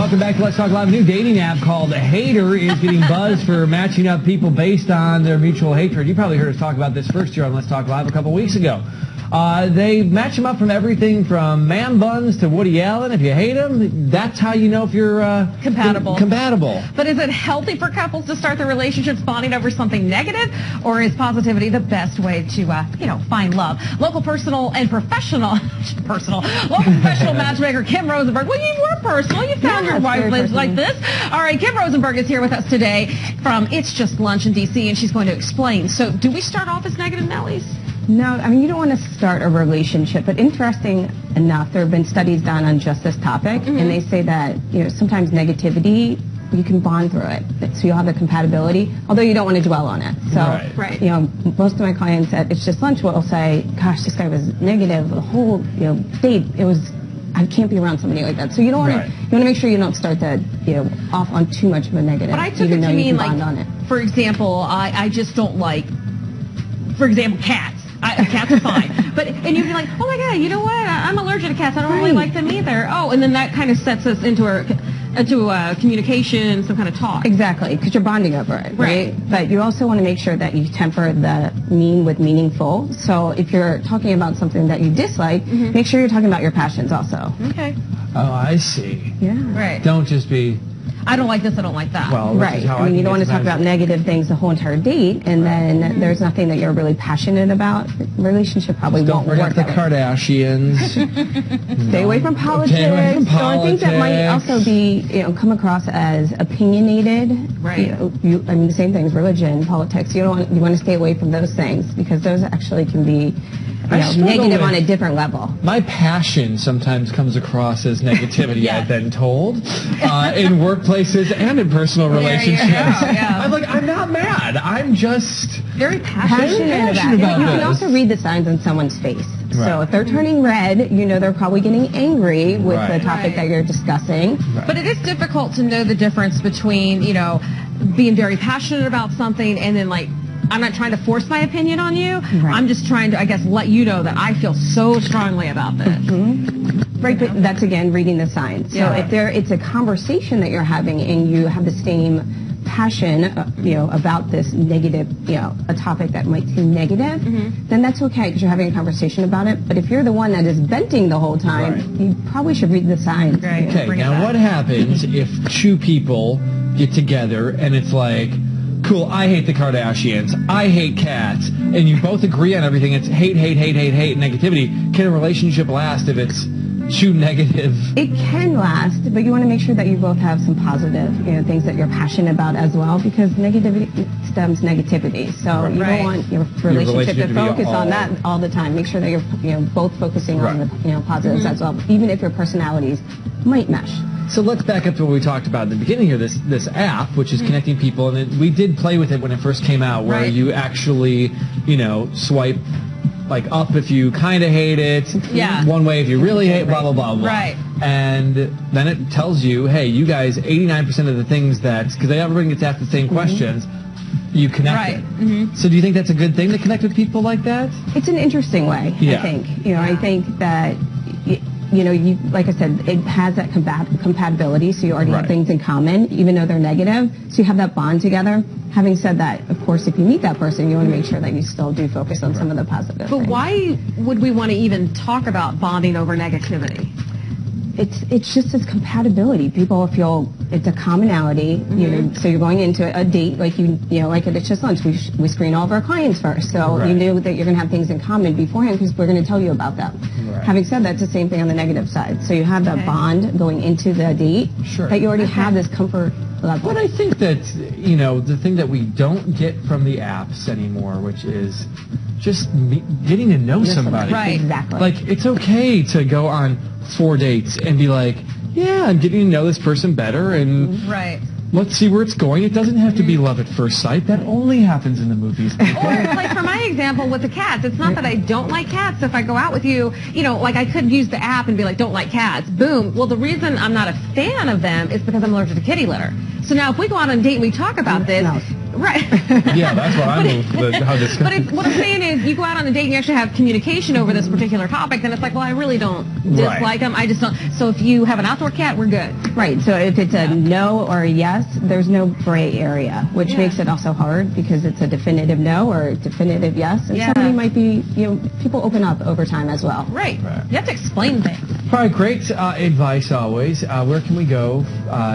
welcome back to Let's Talk Live. A new dating app called Hater is getting buzz for matching up people based on their mutual hatred. You probably heard us talk about this first year on Let's Talk Live a couple weeks ago. They match them up from everything from man buns to Woody Allen. If you hate him, that's how you know if you're compatible. But is it healthy for couples to start their relationships bonding over something negative, or is positivity the best way to, find love? Local professional matchmaker Kim Rosenberg. Well, you were personal. You found your wife lives like this. All right, Kim Rosenberg is here with us today from It's Just Lunch in D.C., and she's going to explain. So, do we start off as negative Nellies? No, I mean, you don't want to start a relationship, but interesting enough, there have been studies done on just this topic, and they say that, sometimes negativity, you can bond through it. So you'll have the compatibility, although you don't want to dwell on it. So, right. Most of my clients at It's Just Lunch will say, gosh, this guy was negative the whole, date. I can't be around somebody like that. So you don't want to, you want to make sure you don't start that, off on too much of a negative. But I took it to mean, like, for example, I just don't like, for example, cats. Cats are fine. And you'd be like, oh my God, you know what? I'm allergic to cats. I don't really like them either. Oh, and then that kind of sets us into a communication, some kind of talk. Exactly, because you're bonding over it, right? But you also want to make sure that you temper the mean with meaningful. So if you're talking about something that you dislike, make sure you're talking about your passions also. Okay. Oh, I see. Yeah. Right. Don't just be... I don't like this, I don't like that. Well, right. I mean, you don't want to talk about negative things the whole entire date, and then there's nothing that you're really passionate about. The relationship probably won't work. Don't forget the Kardashians. Stay away from politics. Stay away from politics. The only things that might also be, come across as opinionated. Right. I mean, the same things, religion, politics. You want to stay away from those things because those actually can be negative on a different level. My passion sometimes comes across as negativity, I've been told, in workplaces and in personal relationships. I'm like, I'm not mad. I'm just very passionate about it. About you this. can also read the signs on someone's face. Right. So if they're turning red, they're probably getting angry with the topic that you're discussing. Right. But it is difficult to know the difference between, being very passionate about something and then, like, I'm not trying to force my opinion on you. Right. I'm just trying to, I guess, let you know that I feel so strongly about this. Right, but that's, again, reading the signs. So if it's a conversation that you're having and you have the same passion, about this negative, a topic that might seem negative, then that's okay because you're having a conversation about it. But if you're the one that is venting the whole time, you probably should read the signs. Right. Okay, now what happens if two people get together and it's like, cool, I hate the Kardashians, I hate cats, and you both agree on everything, it's hate, negativity. Can a relationship last if it's too negative? It can last, but you want to make sure that you both have some positive, things that you're passionate about as well, because negativity stems negativity. So you don't want your relationship to focus on that all the time. Make sure that you're both focusing on the positives as well, even if your personalities might mesh. So let's back up to what we talked about at the beginning here, this app, which is connecting people, and we did play with it when it first came out, where you actually, swipe like up if you kind of hate it, one way if you really hate, blah, blah, blah, blah. Right. And then it tells you, hey, you guys, 89% of the things because everybody gets asked the same questions, you connected. Right. So do you think that's a good thing to connect with people like that? It's an interesting way, I think. I think that... like I said, it has that compatibility, so you already have things in common, even though they're negative. So you have that bond together. Having said that, of course, if you meet that person, you want to make sure that you still do focus on some of the positive things. Why would we want to even talk about bonding over negativity? It's just this compatibility. People feel it's a commonality. So you're going into a date like like at It's Just Lunch. We screen all of our clients first, so you knew that you're going to have things in common beforehand because we're going to tell you about them. Having said that, it's the same thing on the negative side. So you have that bond going into the date that you already have this comfort level. But I think that the thing that we don't get from the apps anymore, which is just getting to know somebody. Right. Exactly. Like, it's okay to go on 4 dates and be like, I'm getting to know this person better, and let's see where it's going. It doesn't have to be love at first sight. That only happens in the movies. Or, like, for my example with the cats, it's not that I don't like cats. If I go out with you, like, I could use the app and be like, don't like cats. Boom. Well, the reason I'm not a fan of them is because I'm allergic to kitty litter. So now if we go out on a date and we talk about this, Right. Yeah, that's what I'm. How But disgusting. what I'm saying is, you go out on a date and you actually have communication over this particular topic, then it's like, well, I really don't dislike them. I just don't. So if you have an outdoor cat, we're good. Right. So if it's a no or a yes, there's no gray area, which makes it also hard because it's a definitive no or a definitive yes. And somebody might be, people open up over time as well. Right. You have to explain things. All right, great advice always. Where can we go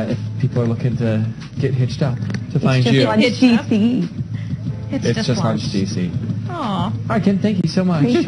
if people are looking to get hitched up to find you? Lunch DC. It's It's just lunch, DC. Aw. All right, Ken, thank you so much.